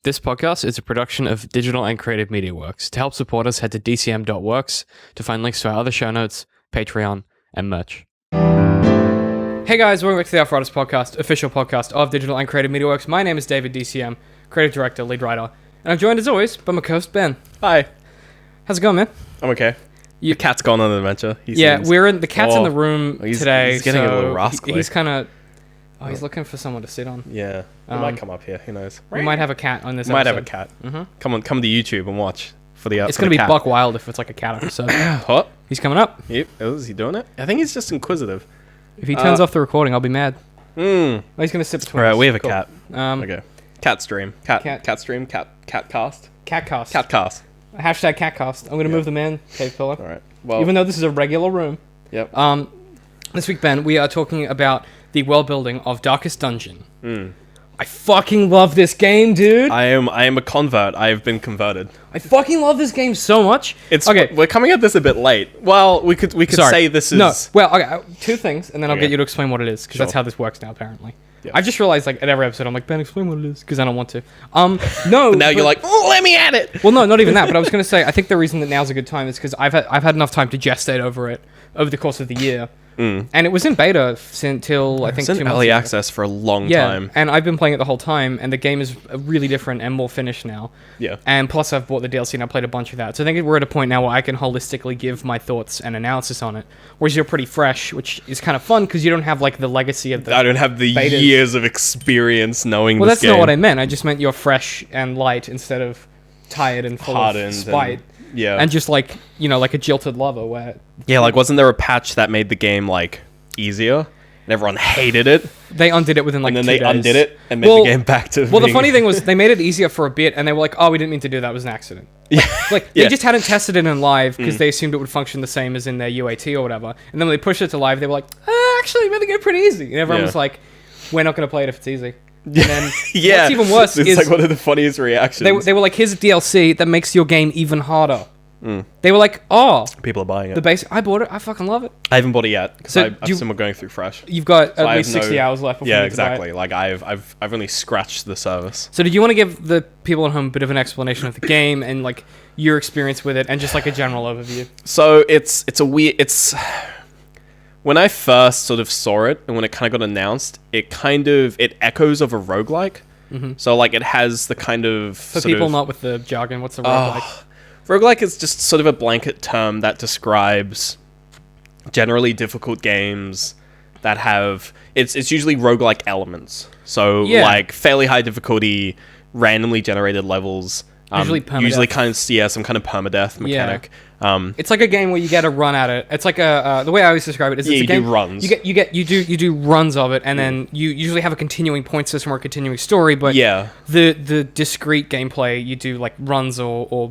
This podcast is a production of Digital and Creative Media Works. To help support us, head to dcm.works to find links to our other show notes, Patreon, and merch. Hey guys, welcome back to the Alpharotus Podcast, official podcast of Digital and Creative Media Works. My name is David DCM, creative director, lead writer, and I'm joined as always by my co-host Ben. Hi. How's it going, man? I'm okay. You- The cat's gone on an adventure. The cat's in the room today. He's getting a so little rascally. He's kind of... Oh, he's looking for someone to sit on. Yeah. He might come up here. Who knows? We might have a cat on this Might have a episode. cat. Come to YouTube and watch for the. It's going going to to be Buck Wild if it's like a cat episode. What? He's coming up. Yep. Is he doing it? I think he's just inquisitive. If he turns off the recording, I'll be mad. Hmm. Oh, he's going to sit between All right. us. We have a Cool. cat. Okay. Cat stream. Cat stream. Cat cast. Catcast. Cat cast. Hashtag catcast. I'm going to move them in, Cave Pillar. All right. Well. Even though this is a regular room. Yep. This week, Ben, we are talking about the world building of Darkest Dungeon. Hmm. I fucking love this game, dude. I am a convert. I have been converted. I fucking love this game so much. It's okay. We're coming at this a bit late. Well, we could Sorry. say this is No. Well, okay. Two things, and then I'll Okay. get you to explain what it is, because that's Sure. how this works now, apparently. Yeah. I've just realized, like, at every episode, I'm like, Ben, explain what it is, because I don't want to. No. Now you're like, oh, let me at it. Well, no, not even that. But I was going to say, I think the reason that now's a good time is because I've had enough time to gestate over it over the course of the year, and it was in beta until I think It's 2 in months early ago. access for a long Yeah, time. and I've been playing it the whole time, and the game is really different and more finished now. Yeah. And plus, I've bought the DLC and I played a bunch of that. So I think we're at a point now where I can holistically give my thoughts and analysis on it. Whereas you're pretty fresh, which is kind of fun because you don't have like the legacy of the. I don't have the betas. years of experience knowing Well, this that's not game. what I meant. I just meant you're fresh and light instead of tired and full Hardened of spite. Yeah. And just like, like a jilted lover where Yeah, like wasn't there a patch that made the game like easier? And everyone hated it. they undid it within like And then 2 they days. undid it and made Well- the game back to Well, the being- funny thing was they made it easier for a bit, and they were like, "Oh, we didn't mean to do that. It was an accident." Yeah. Like they Yeah. just hadn't tested it in live because they assumed it would function the same as in their UAT or whatever. And then when they pushed it to live, they were like, "Actually, we made the game pretty easy." And everyone Yeah. was like, "We're not going to play it if it's easy." And then Yeah. what's even worse it's is like one of the funniest reactions. they were like, "Here's a DLC that makes your game even harder." They were like, "Oh, People are buying it. the base. I bought it. I fucking love it." I haven't bought it yet because So I've you- seen we're going through fresh. You've got So at I least have 60 hours left before Yeah, you need to buy it. exactly. Like I've only scratched the surface. So did you want to give the people at home a bit of an explanation of the game and like your experience with it and just like a general overview? So it's when I first sort of saw it and when it kind of got announced, it echoes of a roguelike. So like it has the kind of For people not with the jargon, what's a roguelike? roguelike is just sort of a blanket term that describes generally difficult games that have it's usually roguelike elements. So Yeah. like fairly high difficulty, randomly generated levels. Usually permadeath. Usually kind of some kind of permadeath mechanic. It's like a game where you get a run at it. It's like the way I always describe it is Yeah, it's a you do game, runs. You do runs of it, and then you usually have a continuing point system or a continuing story. But Yeah. the discrete gameplay you do like runs or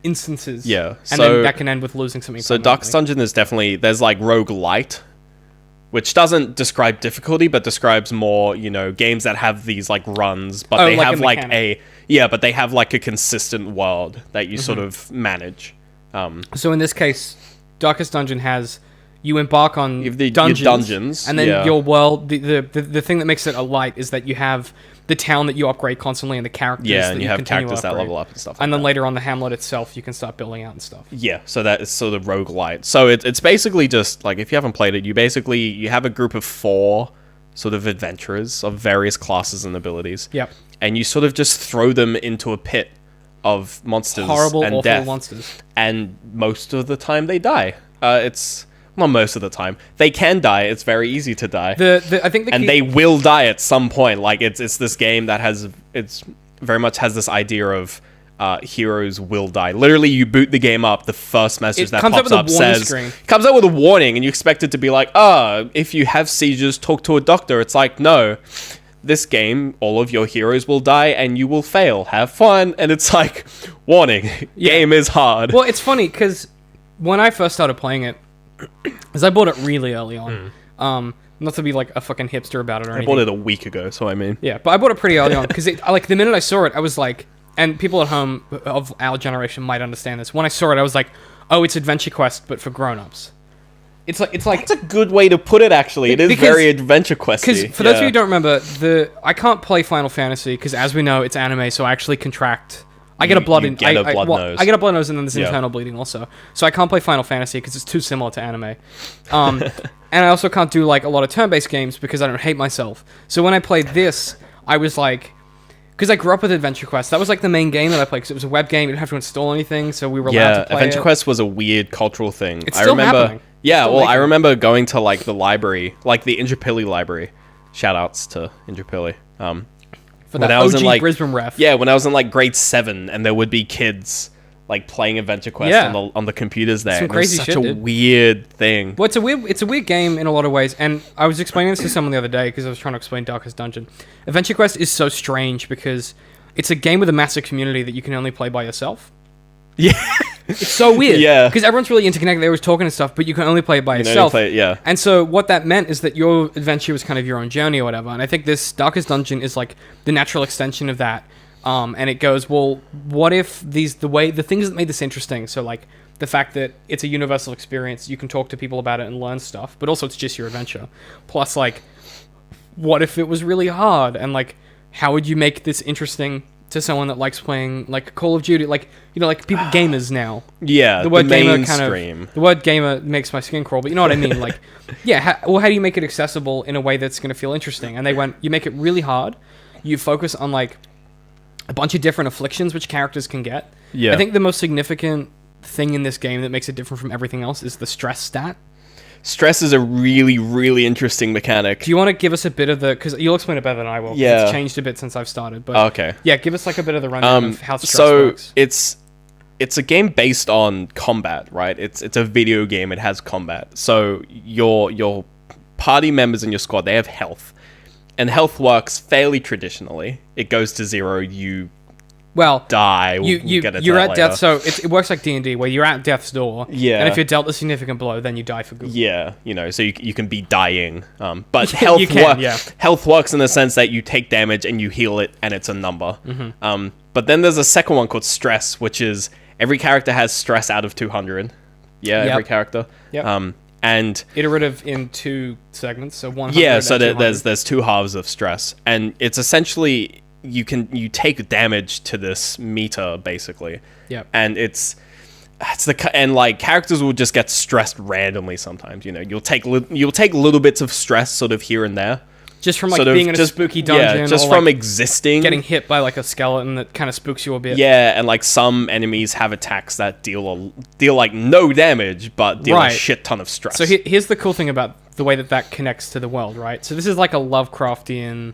instances. Yeah, and so- then that can end with losing something. So Darkest Dungeon is definitely there's like roguelite, which doesn't describe difficulty, but describes more, games that have these like runs, but Oh, they like a have like mechanic. but they have like a consistent world that you sort Mm-hmm. of manage. So in this case, Darkest Dungeon has you embark on have your dungeons, dungeons, and then yeah. your world. The thing that makes it a light is that you have the town that you upgrade constantly and the characters. Yeah, that and you have continue to characters that upgrade. level up and stuff. And like then that. later on, the hamlet itself, you can start building out and stuff. Yeah, so that is sort of roguelite. So it's basically just like if you haven't played it, you have a group of 4 sort of adventurers of various classes and abilities. Yep. And you sort of just throw them into a pit of monsters Horrible, and awful death. monsters. And most of the time they die. It's not most of the time. They can die. It's very easy to die. I think the And key, they will die at some point. Like it's this game that it's very much has this idea of heroes will die. Literally, you boot the game up, the first message It that comes up pops with a up warning says screen. comes up with a warning, and you expect it to be like, if you have seizures, talk to a doctor. It's like, no, this game, all of your heroes will die, and you will fail. Have fun, and it's like, warning, game is hard. well, it's funny because when I first started playing it, because I bought it really early on. Not to be like a fucking hipster about it or I anything. bought it a week ago, so I mean, Yeah, but I bought it pretty early on because like the minute I saw it, I was like, and people at home of our generation might understand this. When I saw it, I was like, oh, it's Adventure Quest, but for grown-ups. It's like That's a good way to put it, actually. It is Because- very Adventure Questy. because for those of you who don't remember, I can't play Final Fantasy because, as we know, it's anime, so I actually contract. I get a blood you get a blood nose. I get a blood nose, and then there's Yeah. internal bleeding also. So I can't play Final Fantasy because it's too similar to anime. And I also can't do like a lot of turn-based games because I don't hate myself. So when I played this, I was like, because I grew up with Adventure Quest. That was like the main game that I played because it was a web game. You didn't have to install anything, so we were allowed to play Adventure it. Quest was a weird cultural thing. It's I still remember. happening. Yeah, Still well, I making it. remember going to like the library, like the Indrapilli library. Shout outs to Indrapilli. For when that I was in, OG like- Brisbane ref. Yeah, when I was in like grade 7, and there would be kids like playing Adventure Quest Yeah. on the computers there. Some and it was crazy such shit, a dude. weird thing. Well, it's a weird game in a lot of ways, and I was explaining this to someone the other day because I was trying to explain Darkest Dungeon. Adventure Quest is so strange because it's a game with a massive community that you can only play by yourself. Yeah, It's so weird. Yeah. Because everyone's really interconnected. They always talking and stuff, but you can only play it by you know, yourself. play it, yeah. And so what that meant is that your adventure was kind of your own journey or whatever. And I think this Darkest Dungeon is like the natural extension of that. And it goes, well, what if the things that made this interesting, so like the fact that it's a universal experience, you can talk to people about it and learn stuff, but also it's just your adventure. Plus, like, what if it was really hard? And like, how would you make this interesting to someone that likes playing like Call of Duty? Like, you know, like people gamers now. Yeah, The word gamer mainstream. the word gamer makes my skin crawl, but you know what I mean. Like, yeah. How do you make it accessible in a way that's going to feel interesting? And they went, you make it really hard. You focus on like a bunch of different afflictions which characters can get. Yeah. I think the most significant thing in this game that makes it different from everything else is the stress stat. Stress is a really, really interesting mechanic. Do you want to give us a bit of the? Because you'll explain it better than I will. 'cause Yeah. It's changed a bit since I've started, but Okay. yeah, give us like a bit of the rundown of how stress So works. it's a game based on combat, right? It's a video game. It has combat. So your party members in your squad, they have health, and health works fairly traditionally. It goes to 0. You Well, die. We'll you're get into that at later. death, so it works like D&D, where you're at death's door. Yeah. And if you're dealt a significant blow, then you die for good. Yeah, you know, so you can be dying. But You health can, yeah. health works in the sense that you take damage and you heal it, and it's a number. Mm-hmm. But then there's a second one called stress, which is every character has stress out of 200. Yeah, Yep. every character. Yep. And Iterative in 2 segments, so 100 yeah, and so 200. there's 2 halves of stress, and it's essentially you take damage to this meter basically. Yep. And and like characters will just get stressed randomly sometimes. You know, you'll take little bits of stress sort of here and there. Just from like Sort of being in a just- spooky dungeon, Yeah, just or from like existing. getting hit by like a skeleton that kind of spooks you a bit. Yeah, and like some enemies have attacks that deal like no damage, but deal Right. a shit ton of stress. So here's the cool thing about the way that connects to the world, right? So this is like a Lovecraftian,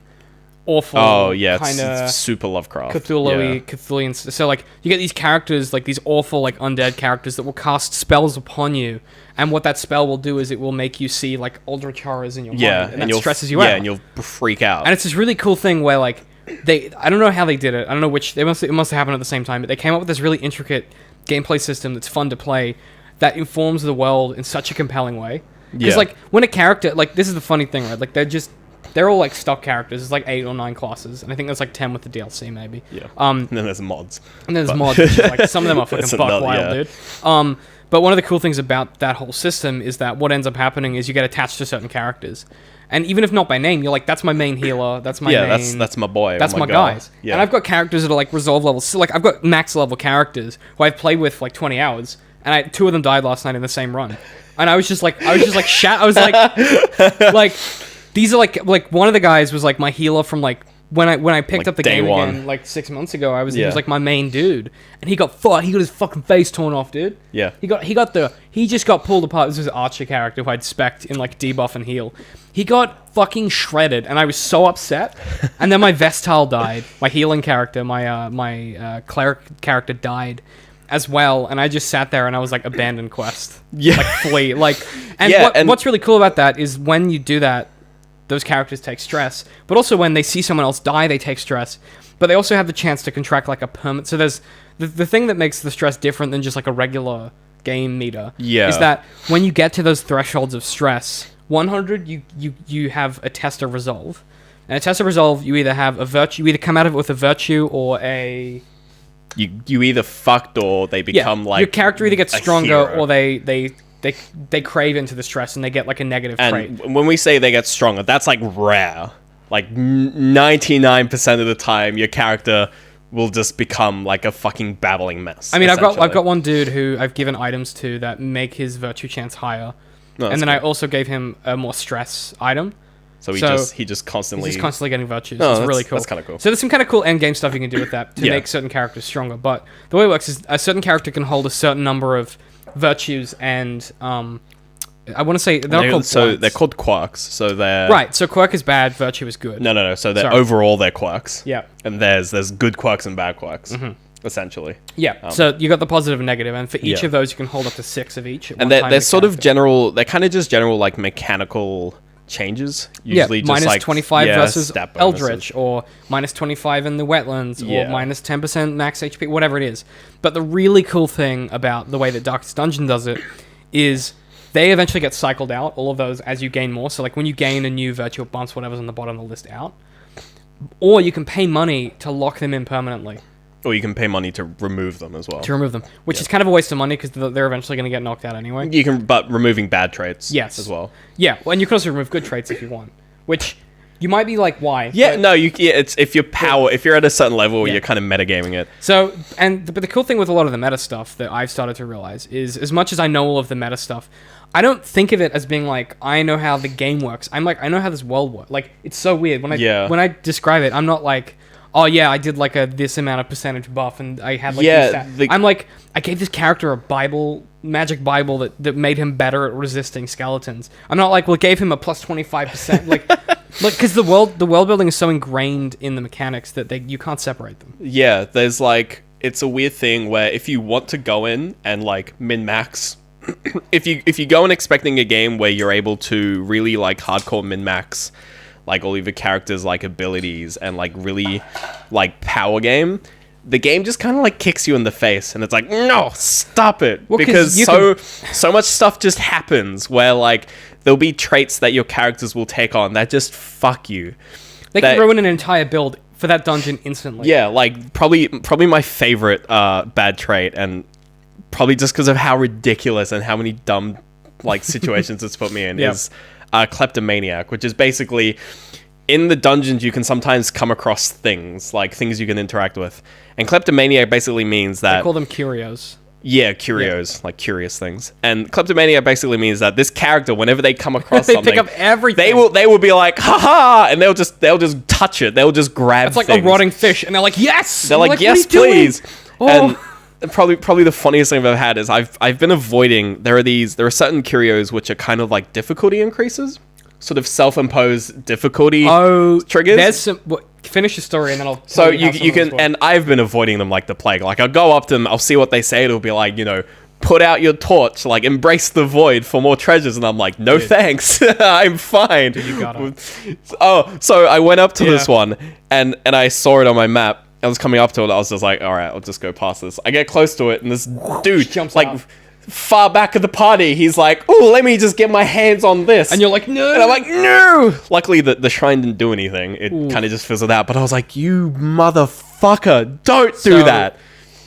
awful, oh yeah, kind of it's super Lovecraft. Cthulhian. So like you get these characters, like these awful like undead characters that will cast spells upon you, and what that spell will do is it will make you see like eldritch horrors in your Yeah, mind, and that you'll stresses you out. Yeah, and you'll freak out. And it's this really cool thing where like I don't know how they did it. I don't know which it must have happened at the same time, but they came up with this really intricate gameplay system that's fun to play that informs the world in such a compelling way. Because Yeah. like when a character, like, this is the funny thing, right? Like they're all like stock characters. There's like 8 or 9 classes, and I think there's like 10 with the DLC maybe. Yeah. And then there's mods. And there's mods, which is like some of them are fucking That's buck another- wild, yeah. dude. But one of the cool things about that whole system is that what ends up happening is you get attached to certain characters, and even if not by name, you're like, that's my main healer, that's my Yeah, main, that's my boy. that's oh my God. guys. Yeah. And I've got characters that are like resolve levels. So like I've got max level characters who I've played with for like 20 hours, and 2 of them died last night in the same run. And I was just like shat. I was like these are like one of the guys was like my healer from like when I picked Like up the day game one. again like 6 months ago. He Yeah. was like my main dude, and he got his fucking face torn off, dude. Yeah. He just got pulled apart. This was Archer character who I'd spec'd in like debuff and heal. He got fucking shredded, and I was so upset. And then my Vestal died. My healing character, my cleric character died as well. And I just sat there and I was like, abandon quest. Yeah. Like flee. Like, and, Yeah, and- what's really cool about that is when you do that, those characters take stress. But also when they see someone else die, they take stress. But they also have the chance to contract like a permanent. So there's the thing that makes the stress different than just like a regular game meter. Yeah. Is that when you get to those thresholds of stress, 100 you have a test of resolve. And a test of resolve, you either have a virtue, you either come out of it with a virtue or a You either fucked or they become like your character either gets a stronger hero. or they they crave into the stress and they get like a negative trait. And when we say they get stronger, that's like rare. Like 99% of the time, your character will just become like a fucking babbling mess. I mean, I've got one dude who I've given items to that make his virtue chance higher, and then I also gave him a more stress item. So he just constantly... He's just constantly getting virtues. Oh, It's really cool. That's kind of cool. So there's some kind of cool end game stuff you can do with that to make certain characters stronger. But the way it works is a certain character can hold a certain number of virtues and... I want to say they're called so they're called quirks. So they're right. So quirk is bad, virtue is good. No. So they're overall they're quirks. Yeah. And there's good quirks and bad quirks, essentially. Yeah. So you got the positive and negative, and for each of those, you can hold up to 6 of each. And they're sort of general. They're kind of just general like mechanical changes. Usually just minus like 25 versus stat Eldritch, or minus 25 in the wetlands, or minus 10% max HP, whatever it is. But the really cool thing about the way that Darkest Dungeon does it is they eventually get cycled out, all of those, as you gain more. So like when you gain a new virtual bumps, whatever's on the bottom of the list out. Or you can pay money to lock them in permanently. Or you can pay money to remove them as well. To remove them, which is kind of a waste of money because they're eventually going to get knocked out anyway. You can, but removing bad traits as well. Yeah, well, and you can also remove good traits if you want, which you might be like, why? Yeah, no, it's if you're at a certain level, you're kind of metagaming it. So, but the cool thing with a lot of the meta stuff that I've started to realize is, as much as I know all of the meta stuff, I don't think of it as being like, I know how the game works. I'm like, I know how this world works. Like, it's so weird. When I describe it, I'm not like, oh yeah, I did like this amount of percentage buff and I had like I'm like, I gave this character a magic Bible that made him better at resisting skeletons. I'm not like, well, it gave him a plus 25%. like, because the world building is so ingrained in the mechanics that you can't separate them. Yeah, there's like, it's a weird thing where if you want to go in and like min-max, if you go in expecting a game where you're able to really like hardcore min-max like all of your characters like abilities and like really like power game, the game just kind of like kicks you in the face and it's like, no, stop it. Well, because so much stuff just happens where like there'll be traits that your characters will take on that just fuck you. They can ruin an entire build for that dungeon instantly. Yeah, like probably my favorite bad trait, and probably just because of how ridiculous and how many dumb like situations it's put me in, is kleptomaniac, which is basically in the dungeons you can sometimes come across things you can interact with, and kleptomaniac basically means that they call them curios. Yeah, curios, like curious things. And kleptomania basically means that this character, whenever they come across something, pick up everything. They will be like, haha, and they'll just touch it. They'll just grab. It's like things. a rotting fish, and they're like, yes. They're like, yes, please. Oh. And probably the funniest thing I've ever had is I've been avoiding. There are certain curios which are kind of like difficulty increases, sort of self-imposed difficulty triggers. There's some. Finish your story and then I'll. So you can, and I've been avoiding them like the plague. Like I'll go up to them, I'll see what they say. It'll be like, put out your torch, like embrace the void for more treasures, and I'm like, no thanks, I'm fine. Dude, you got it. Oh, so I went up to this one and I saw it on my map. I was coming up to it. I was just like, all right, I'll just go past this. I get close to it, and this dude jumps like. out. Far back of the party, he's like, "Oh, let me just get my hands on this," and you're like, "No!" And I'm like, "No!" Luckily, the shrine didn't do anything; it kind of just fizzled out. But I was like, "You motherfucker, don't do that!"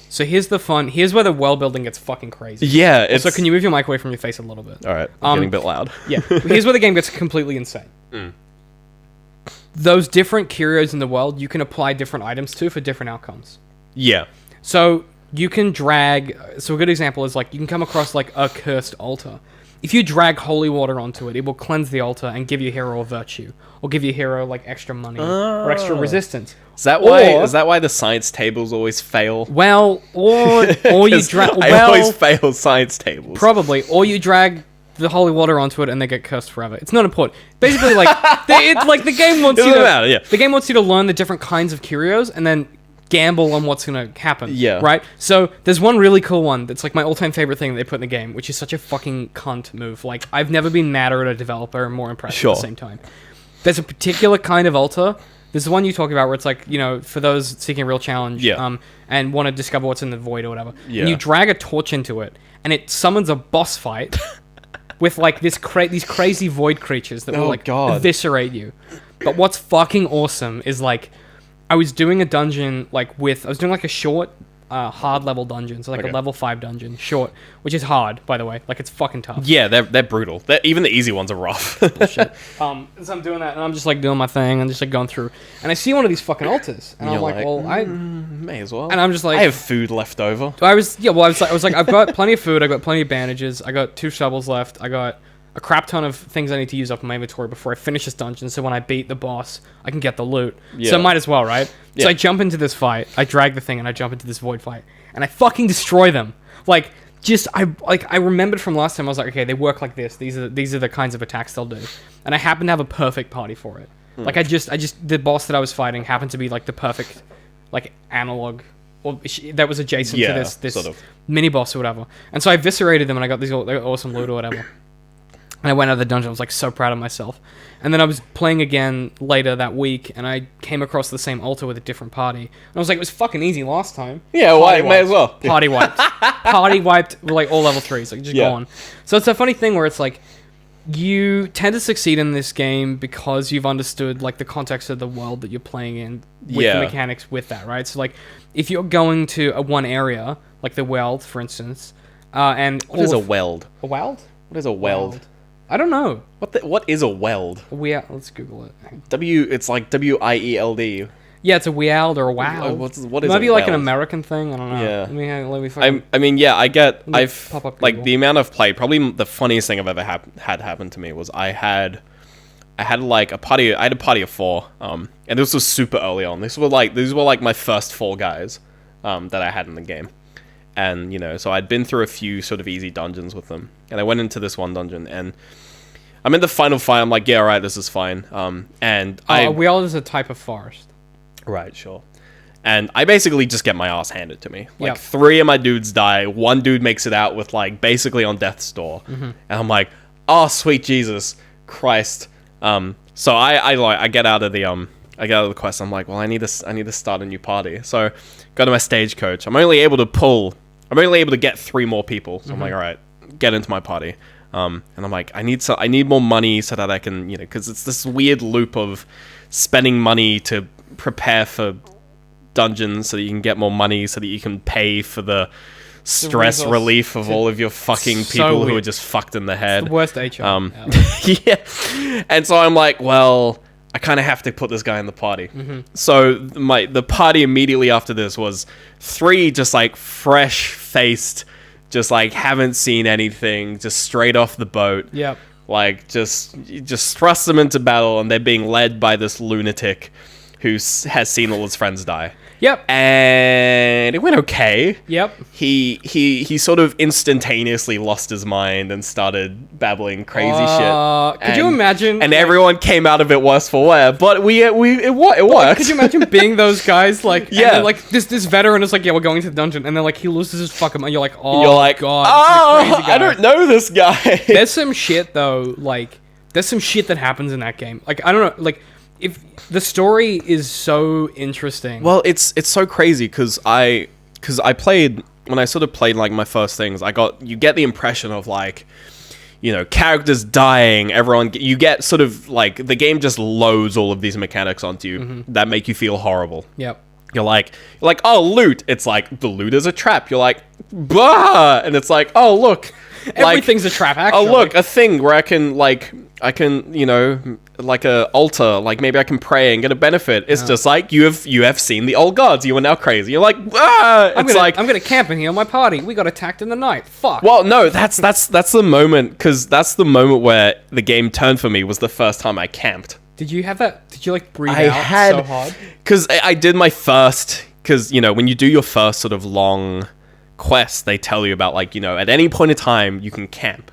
So here's where the world building gets fucking crazy. Yeah. So can you move your mic away from your face a little bit? All right, I'm getting a bit loud. Yeah. Here's where the game gets completely insane. Those different curios in the world, you can apply different items to for different outcomes. Yeah. So you can drag. So a good example is like you can come across like a cursed altar. If you drag holy water onto it, it will cleanse the altar and give your hero a virtue, or give your hero like extra money or extra resistance. Is that why the science tables always fail? Well, or you drag. I always fail science tables. Probably, or you drag the holy water onto it and they get cursed forever. It's not important. Basically, like it's like the game wants you to. The game wants you to learn the different kinds of curios and then gamble on what's going to happen. Yeah. Right? So there's one really cool one that's like my all-time favorite thing that they put in the game, which is such a fucking cunt move. Like, I've never been madder at a developer and more impressed at the same time. There's a particular kind of altar. There's the one you talk about where it's like, for those seeking a real challenge and want to discover what's in the void or whatever. Yeah. And you drag a torch into it and it summons a boss fight with like these crazy void creatures that will eviscerate you. But what's fucking awesome is like, I was doing a dungeon I was doing like a short hard level dungeons, like Okay. a level 5 dungeon, short, which is hard, by the way. Like, it's fucking tough. Yeah, they're brutal. Even the easy ones are rough. Shit. So I'm doing that, and I'm just like doing my thing, and just like going through, and I see one of these fucking altars, and I'm You're like, like, well, I, May as well. and I'm just like, I have food left over. I was like, I've got plenty of food, I got plenty of bandages, I got 2 shovels left, I got a crap ton of things I need to use up in my inventory before I finish this dungeon, so when I beat the boss, I can get the loot. Yeah. So might as well, right? Yeah. So I jump into this fight, I drag the thing, and I jump into this void fight, and I fucking destroy them. Like, I remembered from last time, I was like, okay, they work like this. These are the kinds of attacks they'll do. And I happen to have a perfect party for it. Like, the boss that I was fighting happened to be like the perfect, like, analog, or that was adjacent to this sort of. mini boss or whatever. And so I eviscerated them, and I got these awesome loot or whatever. And I went out of the dungeon. I was like so proud of myself. And then I was playing again later that week, and I came across the same altar with a different party. And I was like, it was fucking easy last time. Yeah, Party may as well. Party wiped. Party wiped with like all level 3s. Like, just Yeah. go on. So it's a funny thing where it's like, you tend to succeed in this game because you've understood like the context of the world that you're playing in with Yeah. the mechanics with that, right? So like, if you're going to one area, like the Weld, for instance, and What is a weld? a Weld? What is a weld? I don't know. What is a weld? Let's Google it. It's like WIELD. Yeah, it's a Weald or a Wow. What is It might be like an weld? American thing. I don't know. Yeah. Let me fucking... I mean, yeah, me pop up like Google. the amount I've played. Probably the funniest thing I've ever had happen to me was I had like a party. I had a party of 4. And this was super early on. These were like my first 4 guys, that I had in the game. And, so I'd been through a few sort of easy dungeons with them. And I went into this one dungeon, and I'm in the final fight. I'm like, yeah, all right, this is fine. And a Weald is a type of forest. Right, sure. And I basically just get my ass handed to me. Like, Yep. 3 of my dudes die. 1 dude makes it out with, like, basically on death's door. And I'm like, oh, sweet Jesus Christ. So I get out of the quest. I'm like, well, I need to start a new party. So go to my stagecoach. I'm only able to get 3 more people. So I'm like, all right, get into my party. And I'm like, I need more money so that I can, because it's this weird loop of spending money to prepare for dungeons so that you can get more money so that you can pay for the stress resource relief of all of your fucking So people who are weird. just fucked in the head. The worst HR. Yeah. And so I'm like, well, I kind of have to put this guy in the party. So the party immediately after this was 3 just like fresh-faced, just like haven't seen anything, just straight off the boat. Yep. Like, just thrust them into battle, and they're being led by this lunatic who has seen all his friends die. Yep. And it went okay. Yep. He sort of instantaneously lost his mind and started babbling crazy shit. Could you imagine? And like, everyone came out of it worse for wear, but it worked. Could you imagine being those guys? Like, Yeah. And then, like this veteran is like, yeah, we're going to the dungeon, and then like he loses his fucking mind. You're like, oh, You're like, god, oh, this is a crazy guy. I don't know this guy. There's some shit though. Like, there's some shit that happens in that game. Like, I don't know. Like, if the story is so interesting. Well, it's so crazy because I played, when I sort of played like my first things, you get the impression of like, characters dying, you get sort of like the game just loads all of these mechanics onto you that make you feel horrible. Yep. You're like, oh, loot. It's like the loot is a trap. You're like, bah, and it's like, oh, look, Everything's a trap. Actually. oh, look, a thing where I can like a altar, like maybe I can pray and get a benefit. It's just like you have seen the old gods. You are now crazy. You're like, ah. I'm gonna camp in here on my party. We got attacked in the night. Fuck. Well, no, that's the moment, because that's the moment where the game turned for me. Was the first time I camped. Did you have that? Did you like breathe I out had so hard? because I did my first, because when you do your first sort of long quest, they tell you about like at any point in time you can camp.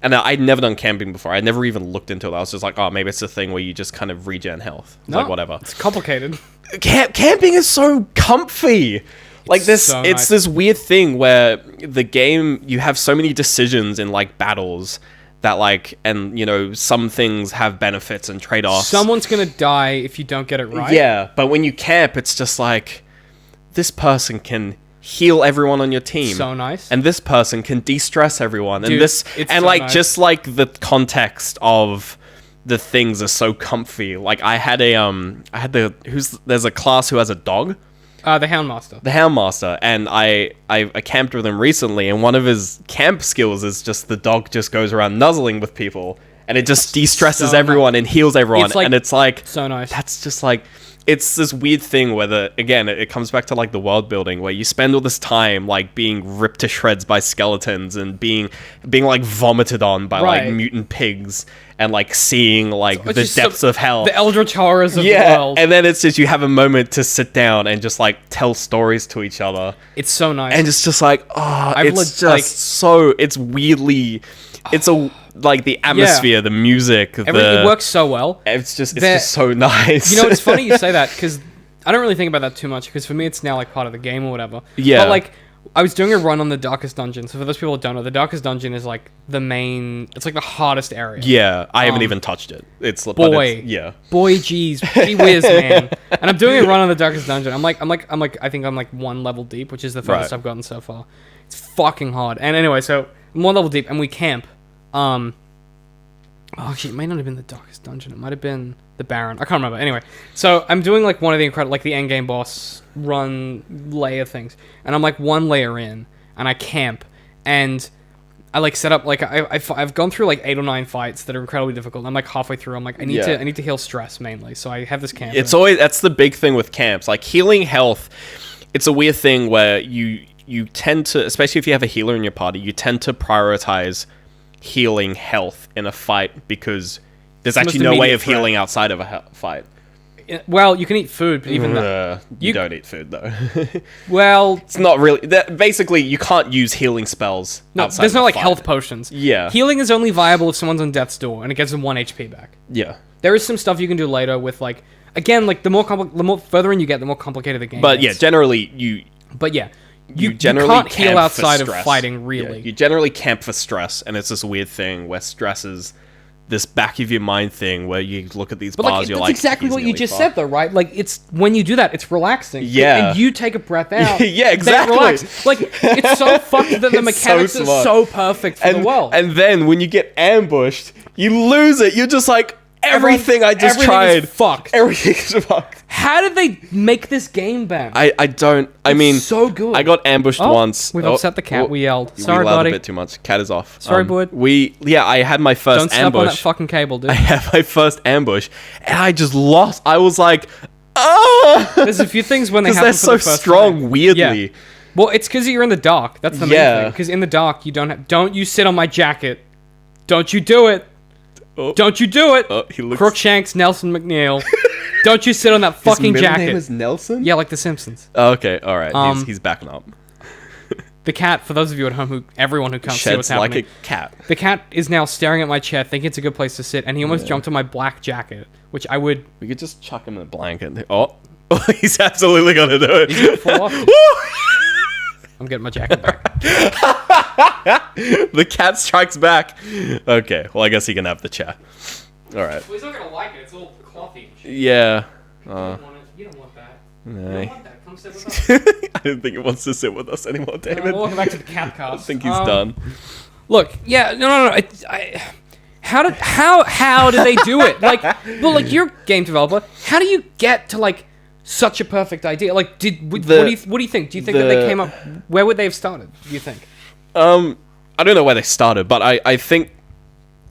And I'd never done camping before. I'd never even looked into it. I was just like, oh, maybe it's a thing where you just kind of regen health. It's like, whatever. It's complicated. Camping is so comfy. Like this, so it's nice. this weird thing where the game, you have so many decisions in like battles that like, and some things have benefits and trade-offs. Someone's gonna die if you don't get it right. Yeah, but when you camp, it's just like, this person can heal everyone on your team. So nice. And this person can de-stress everyone. Dude, and this, it's and so like, nice. just like the context of the things are so comfy. Like I had there's a class who has a dog. The Houndmaster. The Houndmaster, and I camped with him recently, and one of his camp skills is just the dog just goes around nuzzling with people, and it just de-stresses so everyone and heals everyone, It's like- and it's like So nice. that's just like it's this weird thing where it comes back to like the world building where you spend all this time like being ripped to shreds by skeletons and being like vomited on by like Right. mutant pigs and like seeing like It's the just depths of hell. The Eldritch horrors of the Yeah, world. and then it's just you have a moment to sit down and just like tell stories to each other, It's so nice. and it's just like I've it's leg- just like- so it's weirdly, it's a like the atmosphere, the music, It works so well. It's just The- so nice. You know, it's funny you say that because I don't really think about that too much because for me it's now like part of the game or whatever. Yeah. But like I was doing a run on the Darkest Dungeon. So for those people who don't know, the Darkest Dungeon is like the main. It's like the hardest area. Yeah, I haven't Um, even touched it. It's but boy. it's, yeah. Boy, geez, gee whiz, man. And I'm doing a run on the Darkest Dungeon. I think I'm like one level deep, which is the furthest Right. I've gotten so far. It's fucking hard. And anyway, so I'm one level deep, and we camp. Oh, actually, it might not have been the Darkest Dungeon. It might have been the Baron. I can't remember. Anyway, so I'm doing like one of the incredible, like the end game boss run layer things, and I'm like one layer in, and I camp, and I like set up like I've gone through like 8 or 9 fights that are incredibly difficult. I'm like halfway through. I'm like I Yeah. need to heal stress mainly, so I have this camp. It's always that's the big thing with camps. Like healing health, it's a weird thing where you tend to, especially if you have a healer in your party, you tend to prioritize healing health in a fight because there's the most actually no way immediate of threat. healing outside of a fight. Well, you can eat food, but even that. You You- don't eat food though. Well, It's not really. Basically, you can't use healing spells. no, outside there's of no a like fight. health potions. Yeah. Healing is only viable if someone's on death's door, and it gives them 1 HP back. Yeah, There is some stuff you can do later with like again like the more further in you get, the more complicated the game but yeah, gets. generally you But yeah, you generally can't heal camp for outside of stress. fighting Yeah, really. you generally camp for stress, and it's this weird thing where stress is this back of your mind thing where you look at these But bars, like you're that's like, exactly "He's what you nearly just fucked." said though, right? Like it's when you do that, it's relaxing. Yeah. And you take a breath out. Yeah, then exactly. relax. Like it's so fucked that the It's so mechanics are smart. so perfect for And, the world. and then when you get ambushed, you lose it. You're just like, everything I just everything tried. is fucked. Everything's fucked. How did they make this game, Ben? I don't. I mean, so good. I got ambushed Oh, once. we've Oh, upset the cat. oh, We yelled. we Sorry, yelled buddy. a bit too much. Cat is off. Sorry, bud. I had my first Don't step on that ambush. fucking cable, dude. I had my first ambush, and I just lost. I was like, oh, There's a few things when they because happen they're for so the first strong. time. Weirdly, Yeah. Well, it's because you're in the dark. That's the main Yeah. thing. Because in the dark, you don't you sit on my jacket. Don't you do it. Oh. Don't you do it. Oh, he looks. Crookshanks, Nelson McNeil. Don't you sit on that His fucking middle jacket. name is Nelson. Yeah, like The Simpsons. Oh, okay. All right. Um, he's backing up. The cat, for those of you at home everyone who can't see what's Sheds like happening. a cat. The cat is now staring at my chair, thinking it's a good place to sit, and he almost jumped on my black jacket, which I would We could just chuck him in a blanket. Oh, he's absolutely gonna do it. He's gonna fall off. I'm getting my jacket back. The cat strikes back. Okay, well, I guess he can have the chair. All right. Well, he's not gonna like it. It's all clothy. Yeah. You don't want that. No. that. Come sit with us. I don't think he wants to sit with us anymore, David. Welcome back to the cat cast. I think he's done. Look, yeah, no. How did they do it? Like, well, like you're a game developer. How do you get to like such a perfect idea? Like, what do you think? Do you think that they came up? Where would they have started? Do you think? I don't know where they started, but I think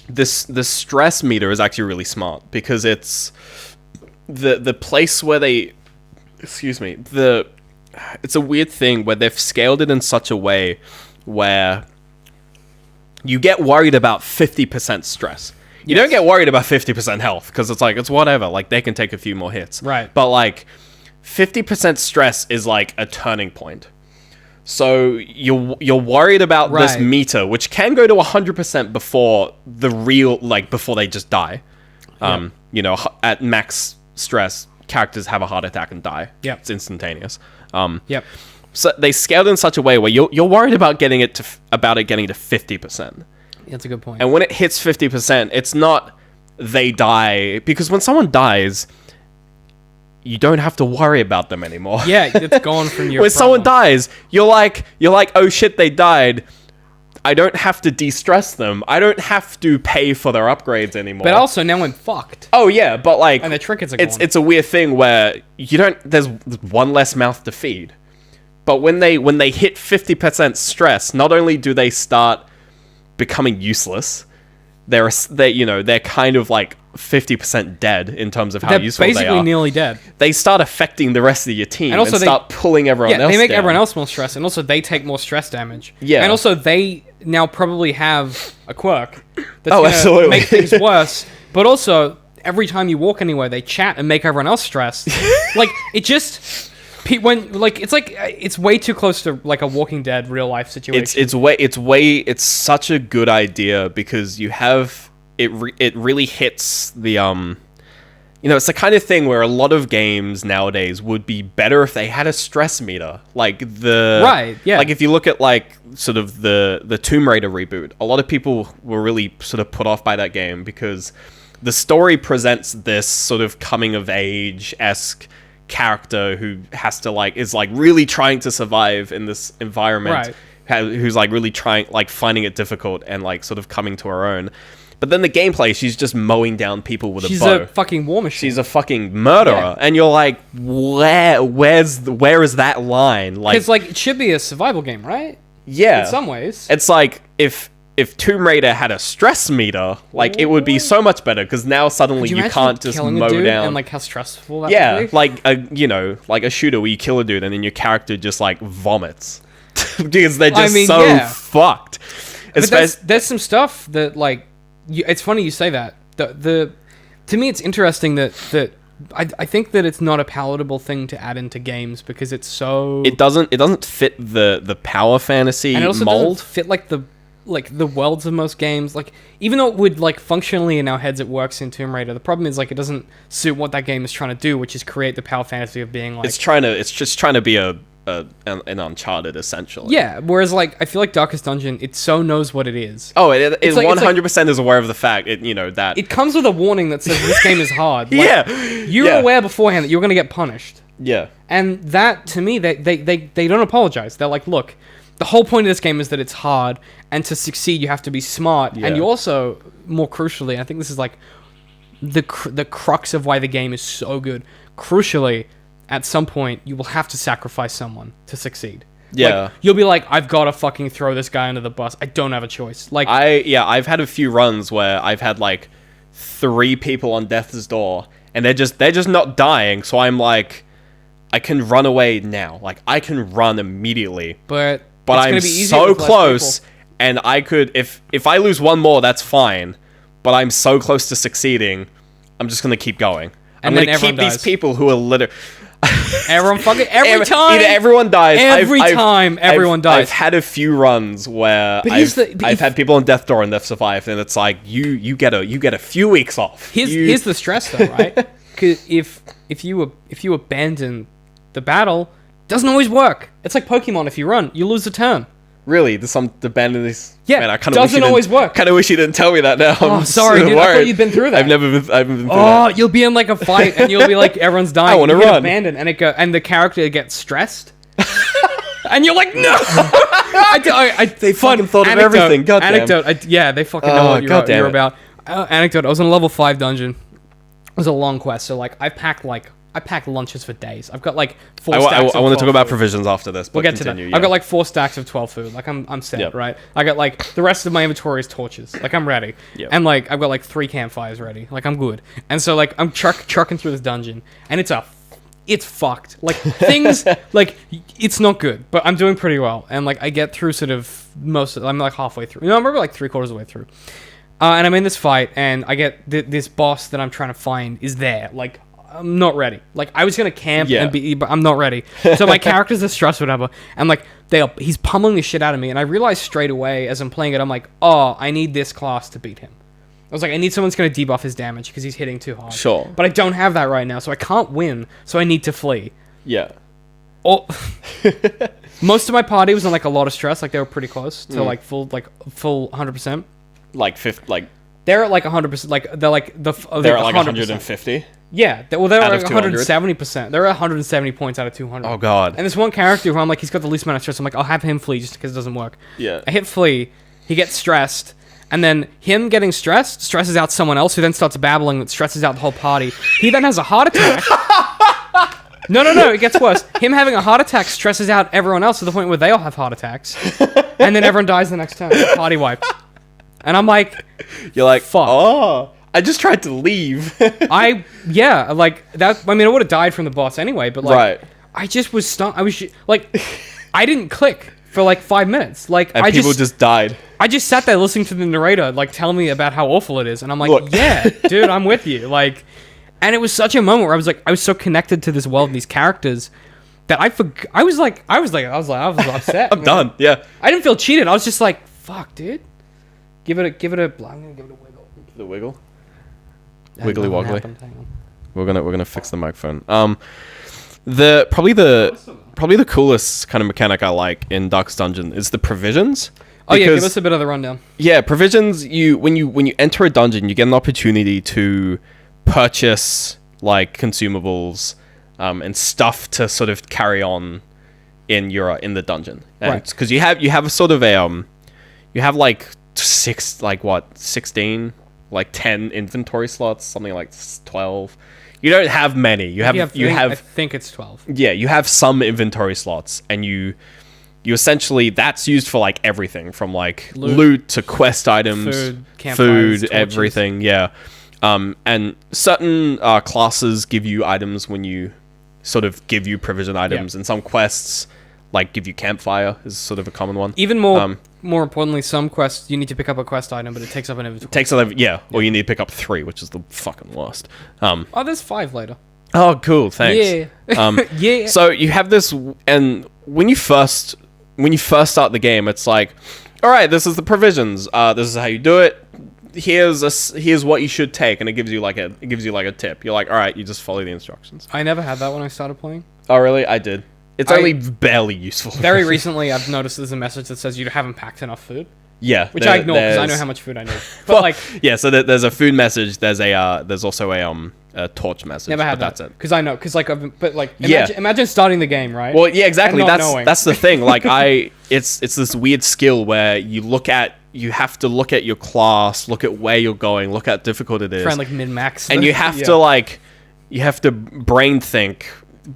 the stress meter is actually really smart because it's the place where they, excuse me, it's a weird thing where they've scaled it in such a way where you get worried about 50% stress. You don't get worried about 50% health because it's like, it's whatever. Like, they can take a few more hits. Right. But, like, 50% stress is, like, a turning point. So you're worried about this Right. meter, which can go to 100% before the real, like, before they just die. You know, at max stress, characters have a heart attack and die. Yep. It's instantaneous. Yep. So they scaled in such a way where you're worried about getting it to 50%. That's a good point. And when it hits 50%, it's not they die, because when someone dies, you don't have to worry about them anymore. Yeah, it's gone from your. When someone problem. dies, you're like, oh shit, they died. I don't have to de-stress them. I don't have to pay for their upgrades anymore. But also now I'm fucked. Oh yeah, but like, And the trinkets are gone. it's a weird thing where you don't. There's one less mouth to feed. But when they hit 50% stress, not only do they start becoming useless, they're kind of like 50% dead in terms of how They're useful they basically are. nearly dead. They start affecting the rest of your team And also they- start pulling everyone else They make down. everyone else more stressed, and also they take more stress damage. Yeah. And also they now probably have a quirk that's Oh, gonna absolutely. make things worse. But also, every time you walk anywhere, they chat and make everyone else stressed. Like, it just... it's way too close to like a Walking Dead real life situation. It's such a good idea because you have it really hits the it's the kind of thing where a lot of games nowadays would be better if they had a stress meter. Like Right, yeah. Like if you look at like sort of the Tomb Raider reboot, a lot of people were really sort of put off by that game because the story presents this sort of coming of age-esque character who has to is really trying to survive in this environment, who's like really trying, like finding it difficult and like sort of coming to her own. But then the gameplay, she's just mowing down people with a bow. She's a fucking war machine. She's a fucking murderer, Yeah. and you're like, where is that line? Like, Because like it should be a survival game, right? yeah, In some ways. it's like if Tomb Raider had a stress meter, like it would be so much better because now suddenly Could you imagine can't just killing a mow dude down. and like how stressful that Yeah, would be? like a shooter where you kill a dude and then your character just like vomits because they're just yeah. fucked. But there's some stuff that like it's funny you say that. The to me it's interesting that I think that it's not a palatable thing to add into games because it's so it doesn't fit the power fantasy and it also mold. doesn't fit like the worlds of most games. Like even though it would like functionally in our heads it works in Tomb Raider, the problem is like it doesn't suit what that game is trying to do, which is create the power fantasy of being like It's just trying to be an Uncharted essentially. yeah. Whereas like I feel like Darkest Dungeon, it so knows what it is. Oh, it It's like- 100% is aware of the fact that It comes with a warning that says this game is hard. Like, yeah, you're yeah. aware beforehand that you're going to get punished. Yeah. And that, to me, they don't apologize. They're like, look, the whole point of this game is that it's hard, and to succeed, you have to be smart. Yeah. And you also, more crucially, I think this is like the crux of why the game is so good. Crucially, at some point, you will have to sacrifice someone to succeed. Yeah. Like, you'll be like, I've got to fucking throw this guy under the bus. I don't have a choice. Like, I've had a few runs where I've had like 3 people on death's door, and they're just not dying. So I'm like, I can run away now. Like I can run immediately. but it's I'm gonna be easier so with less close, people. and I could if I lose one more, that's fine. But I'm so close to succeeding, I'm just gonna keep going. And I'm then gonna keep everyone these dies. people who are literally Everyone fucking every time. either everyone dies. Every time everyone dies. I've had a few runs where But I've had people on death door and they've survived, and it's like you get a few weeks off. Here's the stress though, right? Because if you abandon the battle, it doesn't always work. It's like Pokemon. If you run, you lose a turn. Really, there's some abandon this. Yeah, Man, I kind doesn't always work. Kind of wish you didn't tell me that now. Oh, sorry, dude. I thought you'd been through that. I haven't been through Oh, that. you'll be in like a fight and you'll be like everyone's dying. I wanna you get run. abandoned, and the character gets stressed. And you're like, no! They fucking thought of everything, goddamn. Anecdote. Yeah, they fucking know Oh, what goddamn you're it. about. Anecdote. I was in a level 5 dungeon. It was a long quest, so like I packed lunches for days. I've got like 4 stacks. I want to talk about food. provisions after this. But We'll get to continue, that. yeah. I've got like 4 stacks of 12 food. Like I'm set, Yep. right? I got like the rest of my inventory is torches. Like I'm ready. Yep. And like I've got like 3 campfires ready. Like I'm good. And so like I'm trucking through this dungeon, and it's fucked. Like things like it's not good, but I'm doing pretty well. And like I get through sort of I'm like halfway through. No, I'm maybe like 3/4 of the way through. And I'm in this fight, and I get this boss that I'm trying to find is there. Like, I'm not ready. Like, I was gonna camp Yeah. and be, but I'm not ready. So my character's are stressed, whatever. And like, he's pummeling the shit out of me, and I realized straight away as I'm playing it, I'm like, oh, I need this class to beat him. I was like, I need someone's gonna debuff his damage because he's hitting too hard. Sure. But I don't have that right now, so I can't win. So I need to flee. Yeah. Oh, most of my party was on like a lot of stress. Like they were pretty close to like full 100%. Like fifth, like They're at like 100%. Like they're like they're at like 100%. 150. Yeah, they're at Out of like 200? 170%. They're at 170 points out of 200. Oh god. And this one character who I'm like, he's got the least amount of stress. I'm like, I'll have him flee just because it doesn't work. Yeah. I hit flee, he gets stressed, and then him getting stressed stresses out someone else who then starts babbling that stresses out the whole party. He then has a heart attack. No, it gets worse. Him having a heart attack stresses out everyone else to the point where they all have heart attacks. And then everyone dies the next turn. Party wiped. And I'm like... You're like, fuck. oh, I just tried to leave. Yeah, like, that... I mean, I would have died from the boss anyway, but, like... Right. I just was stunned. I was, like... I didn't click for, like, 5 minutes. Like, And people just died. I just sat there listening to the narrator, like, tell me about how awful it is. And I'm like, Look. yeah, dude, I'm with you. Like... And it was such a moment where I was like, I was so connected to this world and these characters that I was upset. I'm done. Yeah. I didn't feel cheated. I was just like, fuck, dude. Give it a I'm gonna give it a wiggle. The wiggle. And Wiggly nothing woggly. happened. Hang on. We're gonna fix the microphone. Probably the coolest kind of mechanic I like in Darkest Dungeon is the provisions. Oh yeah, give Because- us a bit of the rundown. Yeah, provisions. When you enter a dungeon, you get an opportunity to purchase like consumables and stuff to sort of carry on in the dungeon. Right. Because you have a sort of a you have like 16, like 10 inventory slots, something like 12. You don't have many. I think it's 12. Yeah, you have some inventory slots, and you essentially, that's used for like everything from like loot to quest items, Food, campfires, torches. everything. Yeah. And certain classes give you items when you sort of give you provision items, and some quests like give you campfire is sort of a common one. Even more importantly, some quests you need to pick up a quest item, but it takes up an inventory. Or you need to pick up 3, which is the fucking worst. Oh, there's 5 later. Oh, cool, thanks. Yeah. Yeah. So you have this, and when you first start the game, it's like, all right, this is the provisions. This is how you do it. Here's what you should take, and it gives you like a tip. You're like, all right, you just follow the instructions. I never had that when I started playing. Oh, really? I did. It's only barely useful. Very recently, I've noticed there's a message that says you haven't packed enough food. Yeah, Which I ignore because I know how much food I need. But yeah, so there's a food message. There's also a torch message. Never had but that. That's it. Because I know. Because imagine starting the game, right? Well, yeah, exactly. And not knowing. That's the thing. Like it's this weird skill where you have to look at your class, look at where you're going, look at how difficult it is. Try and like min-max. And you have to brain think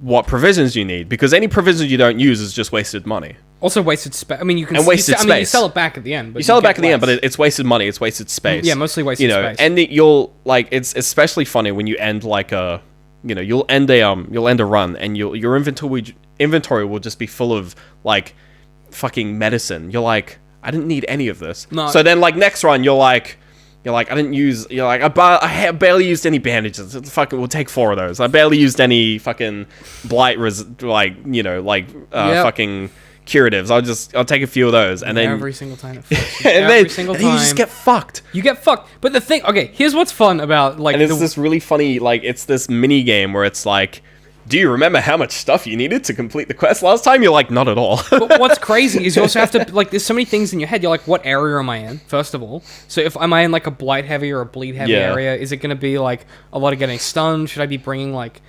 what provisions you need, because any provisions you don't use is just wasted money. Also wasted space. I mean, you can wasted I mean, you space. sell it back at the end. But You sell it back at the end, but it's wasted money. It's wasted space. Yeah, mostly wasted space. And you'll like, it's especially funny when you end like you'll end a run, and your inventory will just be full of like fucking medicine. You're like, I didn't need any of this. No. So then like next run, you're like, I barely used any bandages. We'll take 4 of those. I barely used any fucking blight fucking curatives. I'll take a few of those, and then every single time it fucks you. Every single time you just get fucked. You get fucked. But the thing, okay, here's what's fun about like, and it's this really funny, like it's this mini game where it's like, do you remember how much stuff you needed to complete the quest last time? You're like, not at all. But what's crazy is you also have to, like, there's so many things in your head. You're like, what area am I in, first of all? So am I in, like, a blight heavy or a bleed heavy area? Is it going to be, like, a lot of getting stunned? Should I be bringing, like,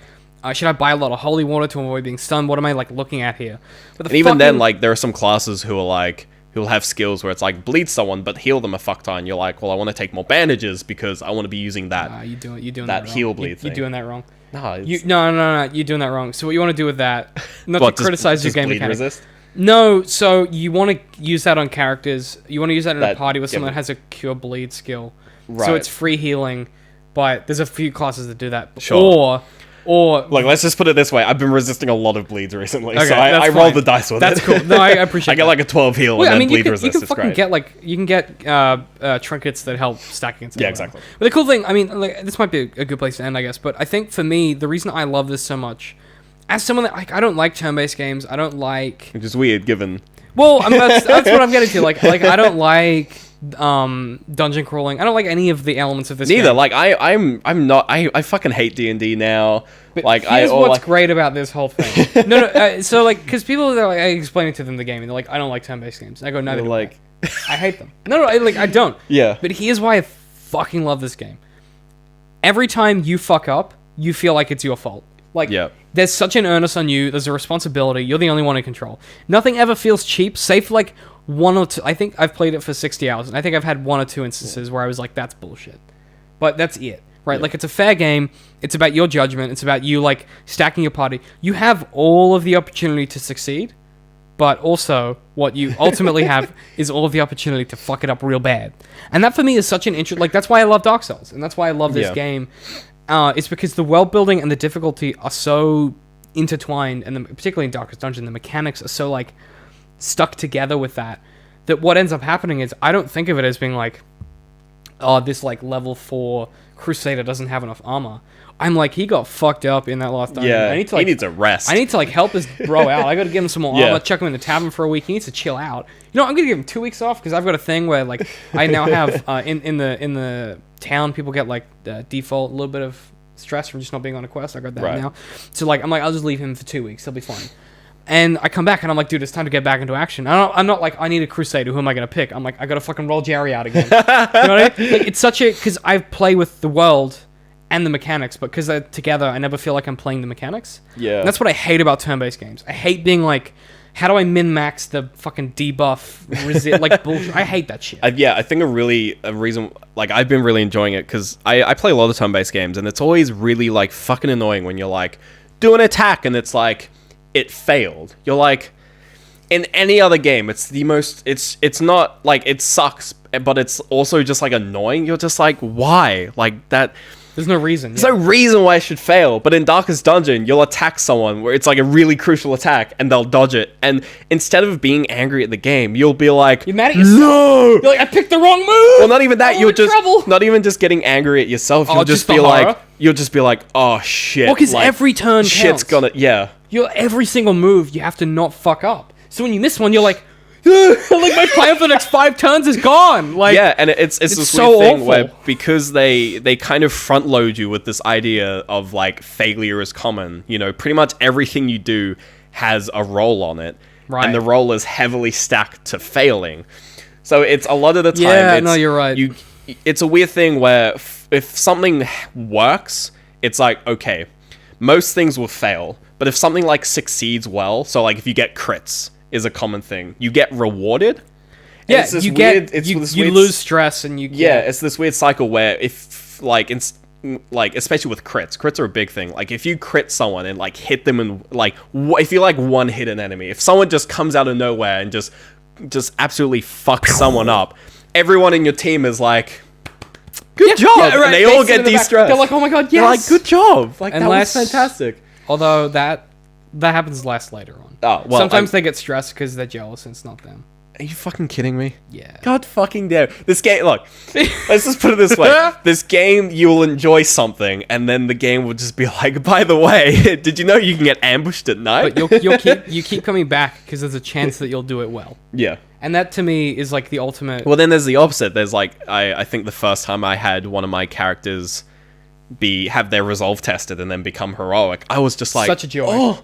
should I buy a lot of holy water to avoid being stunned? What am I, like, looking at here? But and even then, like, there are some classes who will have skills where it's like, bleed someone, but heal them a fuck ton. You're like, well, I want to take more bandages because I want to be using that. You're doing that wrong. heal bleed thing. You're doing that wrong. No, No, you're doing that wrong. So what you want to do with that, not to criticize your game bleed mechanic. Resist? No, so you want to use that on characters. You want to use that in a party with someone yeah. that has a cure bleed skill. Right. So it's free healing, but there's a few classes that do that. Sure. Or Look, let's just put it this way. I've been resisting a lot of bleeds recently, Okay, so I roll fine. the dice with That's it. cool. No, I appreciate I get that. like a 12 heal Well, and I then mean, bleed you resist. can It's fucking great. get trinkets that help stack against Yeah, everyone. exactly. But the cool thing, I mean, like, this might be a good place to end, I guess. But I think for me, the reason I love this so much, as someone that I don't like turn-based games, I don't like. Which is weird, given. Well, that's what I'm getting to. Like I don't like dungeon crawling. I don't like any of the elements of this Neither. game. Like I'm not. I fucking hate D&D now. But Like here's what's great about this whole thing. No. So like, because people are like, I explain it to them the game, and they're like, I don't like turn-based games. And I go, neither do like. I hate them. No, I don't. Yeah. But here's why I fucking love this game. Every time you fuck up, you feel like it's your fault. Like, Yeah. there's such an onus on you. There's a responsibility. You're the only one in control. Nothing ever feels cheap, save for like one or two. I think I've played it for 60 hours, and I think I've had one or two instances where I was like, that's bullshit. But that's it, right? Yeah. Like, it's a fair game. It's about your judgment. It's about you, like, stacking your party. You have all of the opportunity to succeed, but also what you ultimately have is all of the opportunity to fuck it up real bad. And that, for me, is such an interest. Like, that's why I love Dark Souls, and that's why I love this game. It's because the world building and the difficulty are so intertwined, and particularly in Darkest Dungeon, the mechanics are so like stuck together with that what ends up happening is I don't think of it as being like, oh, this like level 4 Crusader doesn't have enough armor. I'm like, he got fucked up in that last dungeon. Yeah, I need to, like, he needs a rest. I need to like help this bro out. I got to give him some more Yeah. armor. Chuck him in the tavern for a week. He needs to chill out. You know, I'm gonna give him 2 weeks off because I've got a thing where like I now have in the town people get like default a little bit of stress from just not being on a quest. I got that Right. now. So like I'm like, I'll just leave him for 2 weeks. He'll be fine. And I come back and I'm like, dude, it's time to get back into action. I'm not like, I need a Crusader. Who am I gonna pick? I'm like, I gotta fucking roll Jerry out again. You know what I mean? Like, it's such a because I play with the world and the mechanics, but because they're together, I never feel like I'm playing the mechanics. Yeah. And that's what I hate about turn-based games. I hate being like, how do I min-max the fucking debuff like bullshit? I hate that shit. I think a reason, like, I've been really enjoying it because I play a lot of turn-based games, and it's always really, like, fucking annoying when you're, like, do an attack, and it's, like, it failed. You're, like, in any other game, it's the most, it's not, like, it sucks, but it's also just, like, annoying. You're just, like, why? Like, that... There's no reason. There's no reason why it should fail, but in Darkest Dungeon, you'll attack someone where it's like a really crucial attack, and they'll dodge it. And instead of being angry at the game, you'll be like, You're mad at yourself. no! You're like, I picked the wrong move! Well, not even that. I'm You're in just trouble. not even just getting angry at yourself. Oh, You'll just just the be like, horror? oh shit. Well, because like, every turn shit's counts. gonna, Every single move, you have to not fuck up. So when you miss one, you're like, like my plan for the next 5 turns is gone. Like, yeah, and it's this so weird thing awful. where because they kind of front load you with this idea of like failure is common. You know, pretty much everything you do has a roll on it, Right. and the roll is heavily stacked to failing. So it's a lot of the time. Yeah, it's, no, you're right. It's a weird thing where if something works, it's like okay, most things will fail, but if something like succeeds well, so like if you get crits. Is a common thing. You get rewarded. And yeah, it's this you weird, get, it's you, this you weird lose stress and you yeah, it's this weird cycle where if like like especially with crits are a big thing. Like if you crit someone and like hit them and like if you like one hit an enemy, if someone just comes out of nowhere and just absolutely fucks someone up, everyone in your team is like, good job, right. and they They all sit in get the back. de-stressed. They're like, oh my god, yes. They're like, good job, like Unless- that was fantastic. Although that happens less later on. Oh, well, sometimes they get stressed because they're jealous and it's not them. Are you fucking kidding me? Yeah. God fucking damn. This game, look, let's just put it this way. This game, you will enjoy something, and then the game will just be like, by the way, did you know you can get ambushed at night? But you keep coming back because there's a chance that you'll do it well. Yeah. And that to me is like the ultimate. Well, then there's the opposite. There's like, I think the first time I had one of my characters have their resolve tested and then become heroic, I was just like, Such a joy.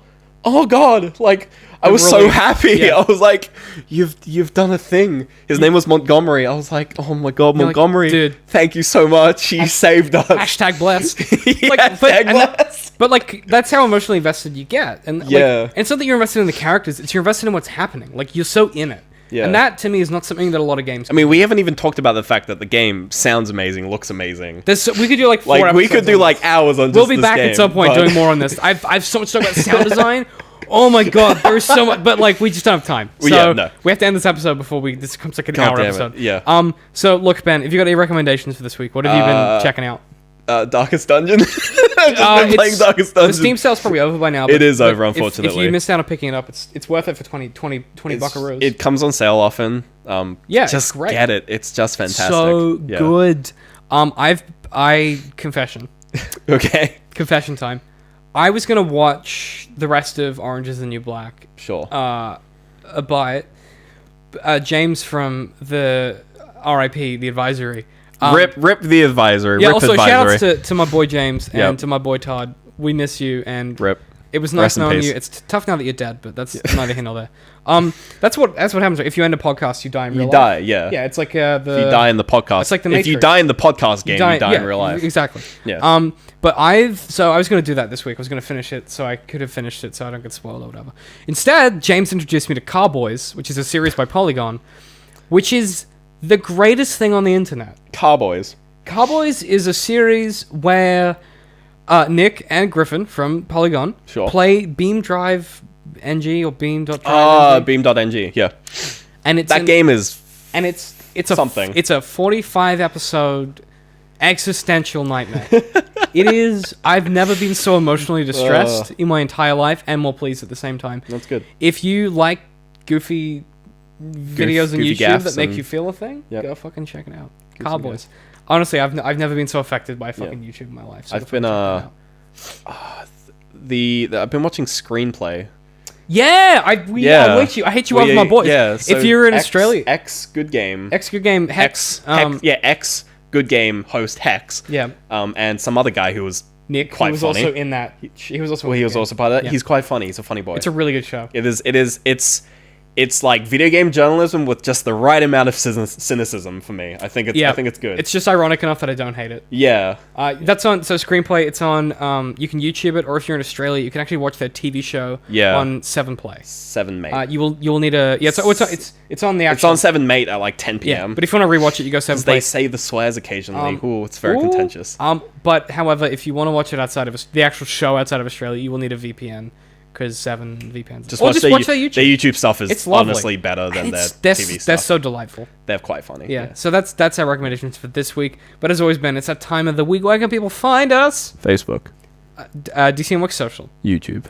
Oh god, like I was so relief. happy. Yeah. I was like, you've done a thing. His name was Montgomery. I was like, oh my god, You're like, Montgomery, dude. thank you so much. He saved us. Hashtag blessed. Yeah, and blessed. but like that's how emotionally invested you get. And like, Yeah. and it's not that you're invested in the characters; it's you're invested in what's happening. Like you're so in it. Yeah. And that to me is not something that a lot of games. I mean, we haven't even talked about the fact that the game sounds amazing, looks amazing. We could do like 4 Like we could episodes do on like this. hours on. We'll just be this back game, at some point but- doing more on this. I've so much to talk about sound design. Oh my god, there's so much, but like we just don't have time. So Yeah, no. we have to end this episode before this becomes like an God hour damn it, episode. yeah. So look, Ben, if you got any recommendations for this week, what have you been checking out? Darkest Dungeon. I've just been playing It's- Darkest The Dungeon. Steam sale's probably over by now. It is but over, if unfortunately. you missed out on picking it up, it's worth it for 20 buckaroos. It comes on sale often. Yeah, it's just great. get it. It's just fantastic. so Yeah. good. Confession Okay, time. I was gonna watch the rest of Orange Is the New Black. sure. But James from the RIP, the advisory. Rip the advisory. Yeah. Rip Also, advisory. shout outs to my boy James and Yep. to my boy Todd. We miss you, and Rip. It was nice Rest in knowing peace. you. It's tough now that you're dead, but that's neither here nor there. That's what happens if you end a podcast. You die in real life. You die, yeah. Yeah, it's like If you die in the podcast, It's like the if you Matrix. die in the podcast game, you die yeah, in real life. Exactly. Yeah. But I was going to do that this week. I was going to finish it, so I could have finished it, so I don't get spoiled or whatever. Instead, James introduced me to Carboys, which is a series by Polygon, which is the greatest thing on the internet. Carboys. Carboys is a series where Nick and Griffin from Polygon Sure. play Beam Drive NG or Beam.drive NG. Beam.ng, yeah. And it's That game is and it's a something. It's a 45 episode existential nightmare. It is. I've never been so emotionally distressed in my entire life, and more pleased at the same time. That's good. If you like goofy videos on goofy YouTube gaffes that make and- you feel a thing, Yep. go fucking check it out. some Carboys. Honestly, I've never been so affected by fucking YouTube in my life. So I've go fucking been, check it out. I've been watching Screenplay. Yeah, I hate you. I hate you over my boys. Yeah, so if you're in X, Australia, X Good Game. X Good Game Hex. X Good Game host Hex. Yeah, And some other guy who was Nick, quite who was funny. also in that. He was also. well, he was also part of that. Yeah. He's quite funny. He's a funny boy. It's a really good show. It's like video game journalism with just the right amount of cynicism for me. I think it's good. It's just ironic enough that I don't hate it. yeah. That's on. So Screenplay. It's on. You can YouTube it, or if you're in Australia, you can actually watch their TV show. Yeah. On 7play. 7 Mate. You will need a. Yeah. So it's on the it's actual. on 7 Mate at like 10 Yeah. p.m. But if you want to rewatch it, you go 7play. they say the swears occasionally. Ooh, it's very contentious. But however, if you want to watch it outside of the actual show outside of Australia, you will need a VPN because 7 VPNs. Just or watch, just their, watch their YouTube. Their YouTube stuff is It's lovely. honestly better than their They're TV they're stuff. so delightful. They're quite funny. Yeah. So that's our recommendations for this week. But as always, Ben, it's that time of the week. Where can people find us? Facebook, DCM Works Social. YouTube.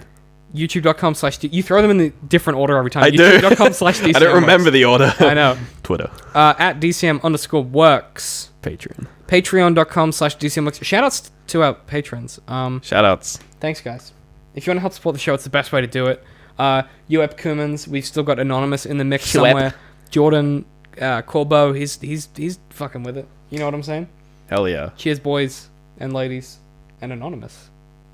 YouTube.com/. You throw them in the different order every time. I do. YouTube.com/DCM. I don't remember the order. I know. Twitter, At DCM_works. Patreon. Patreon.com/DCMworks. Shoutouts to our patrons. Shoutouts. Thanks, guys. If you want to help support the show, it's the best way to do it. Uep Kumans, we've still got Anonymous in the mix Uep. somewhere. Jordan Corbo, he's fucking with it. You know what I'm saying? Hell yeah. Cheers, boys and ladies, and Anonymous.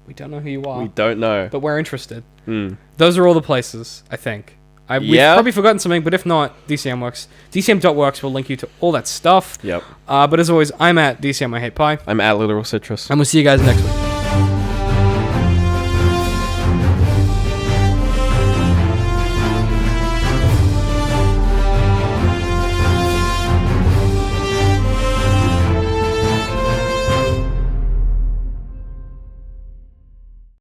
We don't know who you are, We don't know. but we're interested. Mm. Those are all the places, I think. We've Yeah. probably forgotten something, but if not, DCM Works. DCM.works will link you to all that stuff. Yep. But as always, I'm at DCM I Hate Pie, I'm at Literal Citrus. and we'll see you guys next week.